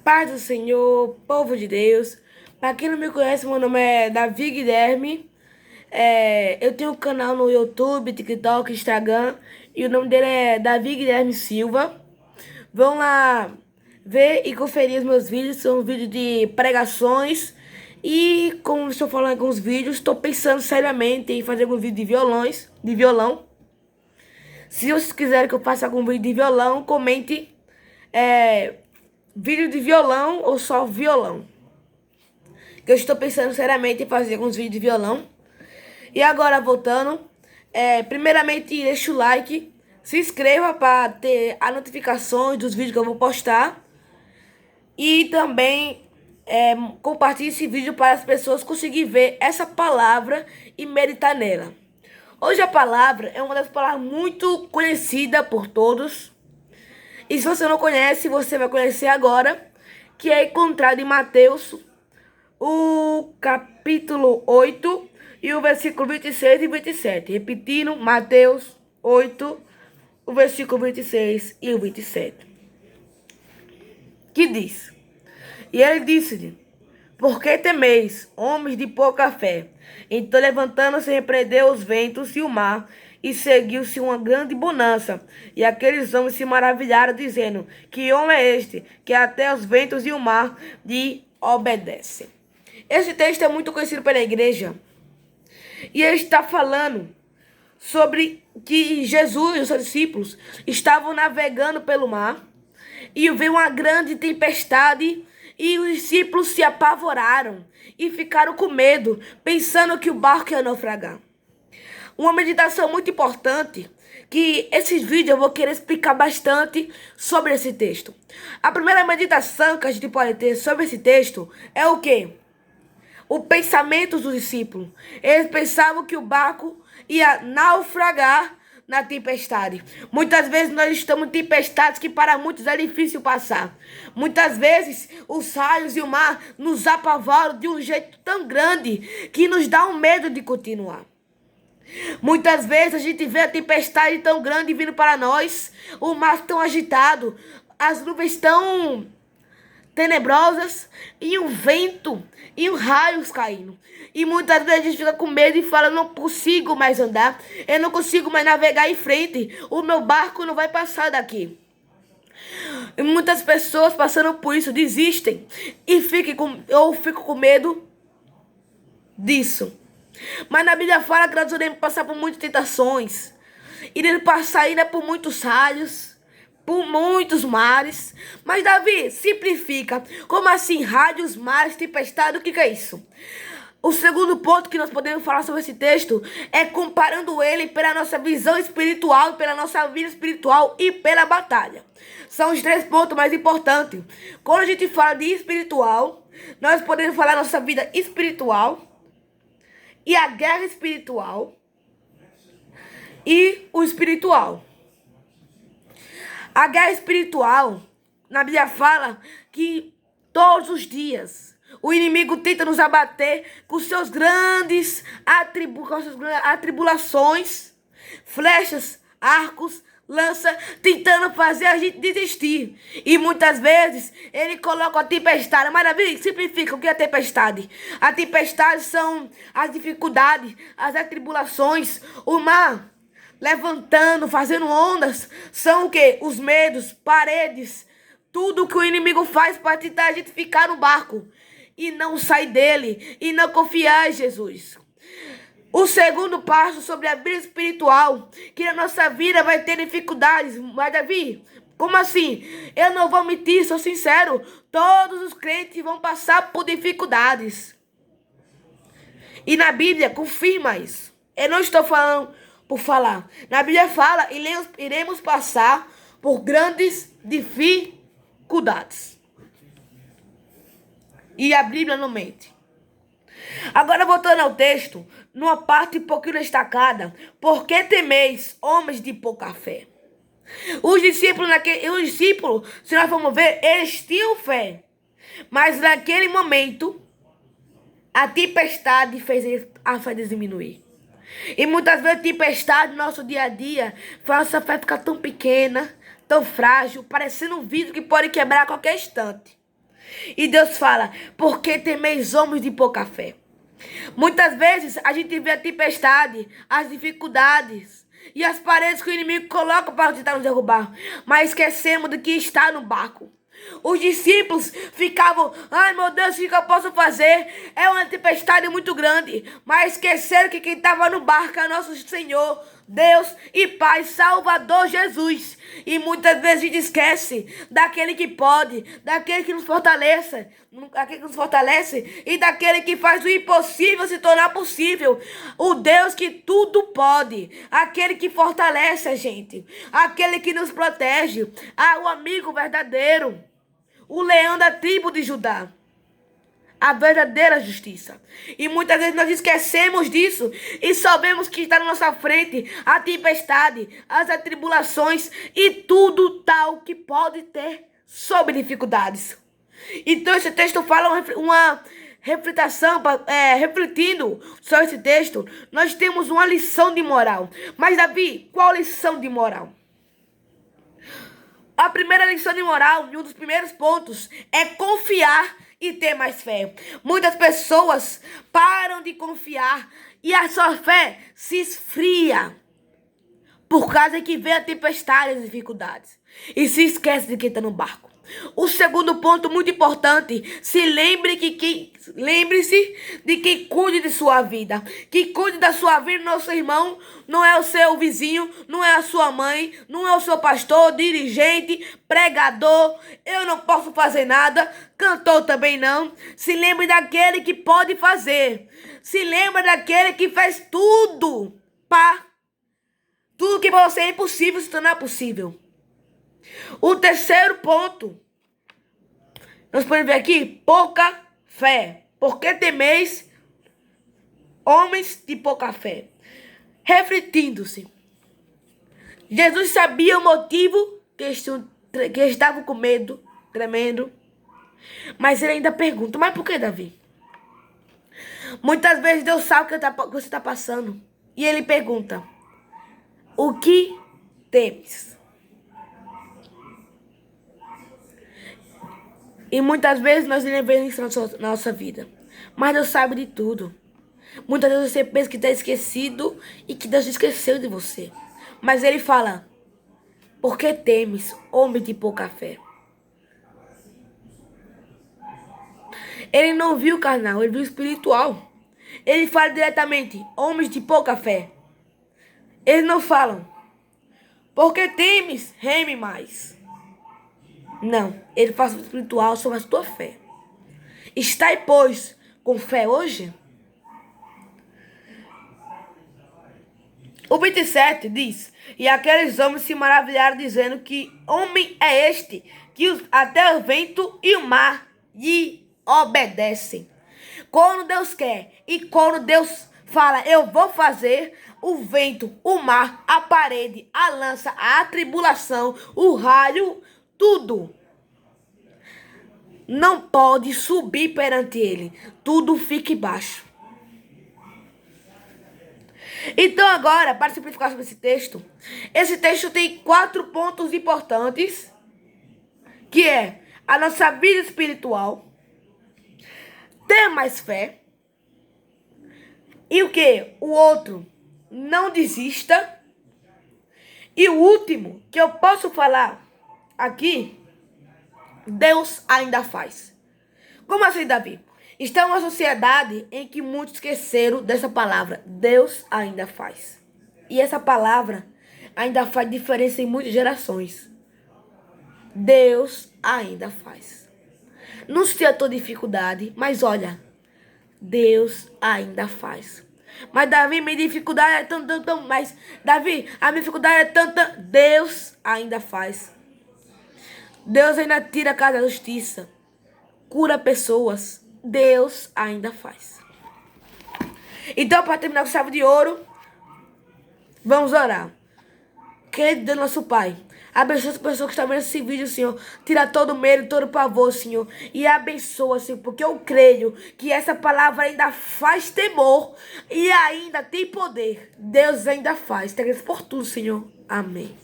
Paz do Senhor, povo de Deus. Para quem não me conhece, meu nome é Davi Guilherme. Eu tenho um canal no YouTube, TikTok, Instagram. E o nome dele é Davi Guilherme Silva. Vão lá ver e conferir os meus vídeos. São vídeos de pregações. E como estou falando em alguns vídeos, estou pensando seriamente em fazer alguns vídeos de violão. Se vocês quiserem que eu faça algum vídeo de violão, comente vídeo de violão ou só violão. Que eu estou pensando seriamente em fazer alguns vídeos de violão. E agora voltando, primeiramente deixa o like, se inscreva para ter as notificações dos vídeos que eu vou postar. E também compartilhe esse vídeo para as pessoas conseguirem ver essa palavra e meditar nela. Hoje a palavra é uma das palavras muito conhecida por todos. E se você não conhece, você vai conhecer agora, que é encontrado em Mateus, o capítulo 8 e o versículo 26 e 27. Repetindo, Mateus 8, o versículo 26 e o 27. Que diz: E ele disse-lhe: Por que temeis, homens de pouca fé? Então, levantando-se, repreendeu os ventos e o mar, e seguiu-se uma grande bonança. E aqueles homens se maravilharam, dizendo: Que homem é este, que até os ventos e o mar lhe obedecem? Esse texto é muito conhecido pela igreja. E ele está falando sobre que Jesus e os seus discípulos estavam navegando pelo mar, e veio uma grande tempestade, e os discípulos se apavoraram e ficaram com medo, pensando que o barco ia naufragar. Uma meditação muito importante, que esses vídeos eu vou querer explicar bastante sobre esse texto. A primeira meditação que a gente pode ter sobre esse texto é o quê? O pensamento dos discípulos. Eles pensavam que o barco ia naufragar na tempestade. Muitas vezes nós estamos em tempestades que para muitos é difícil passar. Muitas vezes os raios e o mar nos apavoram de um jeito tão grande que nos dá um medo de continuar. Muitas vezes a gente vê a tempestade tão grande vindo para nós, o mar tão agitado, as nuvens tão tenebrosas e um vento e um raios caindo. E muitas vezes a gente fica com medo e fala: não consigo mais andar, eu não consigo mais navegar em frente, o meu barco não vai passar daqui. E muitas pessoas passando por isso desistem e ficam com medo disso. Mas na Bíblia fala que nós iremos passar por muitas tentações, iremos passar ainda por muitos raios, por muitos mares. Mas Davi, simplifica. Como assim? Rádios, mares, tempestade, o que é isso? O segundo ponto que nós podemos falar sobre esse texto é comparando ele pela nossa visão espiritual, pela nossa vida espiritual e pela batalha. São os três pontos mais importantes. Quando a gente fala de espiritual, nós podemos falar nossa vida espiritual e a guerra espiritual e o espiritual. A guerra espiritual, na Bíblia fala que todos os dias o inimigo tenta nos abater com suas grandes atribulações, flechas, arcos, lança, tentando fazer a gente desistir. E muitas vezes ele coloca a tempestade. Mas Davi, simplifica o que é a tempestade. A tempestade são as dificuldades, as atribulações, o mar levantando, fazendo ondas. São o quê? Os medos, paredes, tudo que o inimigo faz para tentar a gente ficar no barco e não sair dele, e não confiar em Jesus. O segundo passo sobre a vida espiritual, que na nossa vida vai ter dificuldades. Mas Davi, como assim? Eu não vou mentir, sou sincero. Todos os crentes vão passar por dificuldades. E na Bíblia confirma isso. Eu não estou falando por falar. Na Bíblia fala, iremos passar por grandes dificuldades. E a Bíblia não mente. Agora, voltando ao texto, numa parte um pouquinho destacada: Por que temeis, homens de pouca fé? Os discípulos, se nós formos ver, eles tinham fé. Mas naquele momento, a tempestade fez a fé diminuir. E muitas vezes a tempestade no nosso dia a dia faz a fé ficar tão pequena, tão frágil, parecendo um vidro que pode quebrar a qualquer instante. E Deus fala, por que temeis homens de pouca fé? Muitas vezes a gente vê a tempestade, as dificuldades e as paredes que o inimigo coloca para tentar nos derrubar, mas esquecemos do que está no barco. Os discípulos ficavam, ai meu Deus, o que eu posso fazer? É uma tempestade muito grande. Mas esqueceram que quem estava no barco é nosso Senhor, Deus e Pai, Salvador Jesus. E muitas vezes a gente esquece daquele que pode, daquele que nos fortalece, e daquele que faz o impossível se tornar possível. O Deus que tudo pode, aquele que fortalece a gente, aquele que nos protege, o amigo verdadeiro. O leão da tribo de Judá. A verdadeira justiça. E muitas vezes nós esquecemos disso e só vemos que está na nossa frente a tempestade, as atribulações e tudo tal que pode ter sobre dificuldades. Então esse texto fala uma reflexão, refletindo sobre esse texto, nós temos uma lição de moral. Mas Davi, qual lição de moral? A primeira lição de moral, e um dos primeiros pontos, é confiar e ter mais fé. Muitas pessoas param de confiar e a sua fé se esfria por causa que vem a tempestade e as dificuldades. E se esquece de quem está no barco. O segundo ponto muito importante, lembre-se de quem cuide de sua vida. Quem cuide da sua vida, nosso irmão, não é o seu vizinho, não é a sua mãe, não é o seu pastor, dirigente, pregador. Eu não posso fazer nada, cantor também não. Se lembre daquele que pode fazer. Se lembre daquele que faz tudo que para você é impossível se tornar possível. O terceiro ponto, nós podemos ver aqui, pouca fé. Por que temeis homens de pouca fé? Refletindo-se. Jesus sabia o motivo que estavam com medo, tremendo. Mas ele ainda pergunta, mas por que, Davi? Muitas vezes Deus sabe o que você está passando. E ele pergunta, o que temes? E muitas vezes nós levamos isso na nossa vida. Mas Deus sabe de tudo. Muitas vezes você pensa que está esquecido e que Deus esqueceu de você. Mas ele fala, por que temes, homem de pouca fé? Ele não viu o carnal, ele viu o espiritual. Ele fala diretamente, homens de pouca fé. Eles não falam, por que temes, reme mais. Não, ele faz o espiritual sobre a tua fé. Estai, pois, com fé hoje? O 27 diz, e aqueles homens se maravilharam, dizendo, que homem é este, que até o vento e o mar lhe obedecem. Quando Deus quer e quando Deus fala, eu vou fazer, o vento, o mar, a parede, a lança, a tribulação, o raio, tudo não pode subir perante ele. Tudo fica embaixo. Então agora, para simplificar sobre esse texto tem 4 pontos importantes, que é a nossa vida espiritual, ter mais fé, e o que? O outro, não desista, e o último que eu posso falar aqui, Deus ainda faz. Como assim, Davi? Está uma sociedade em que muitos esqueceram dessa palavra. Deus ainda faz. E essa palavra ainda faz diferença em muitas gerações. Deus ainda faz. Não sei a tua dificuldade, mas olha, Deus ainda faz. Mas Davi, minha dificuldade é tão, mas Davi, a minha dificuldade é tanta, Deus ainda faz. Deus ainda tira a casa da justiça, cura pessoas, Deus ainda faz. Então, para terminar com chave de ouro, vamos orar. Querido Deus, nosso Pai, abençoa as pessoas que estão vendo esse vídeo, Senhor. Tira todo o medo, todo o pavor, Senhor. E abençoa, Senhor, porque eu creio que essa palavra ainda faz temor e ainda tem poder. Deus ainda faz. Te agradeço por tudo, Senhor. Amém.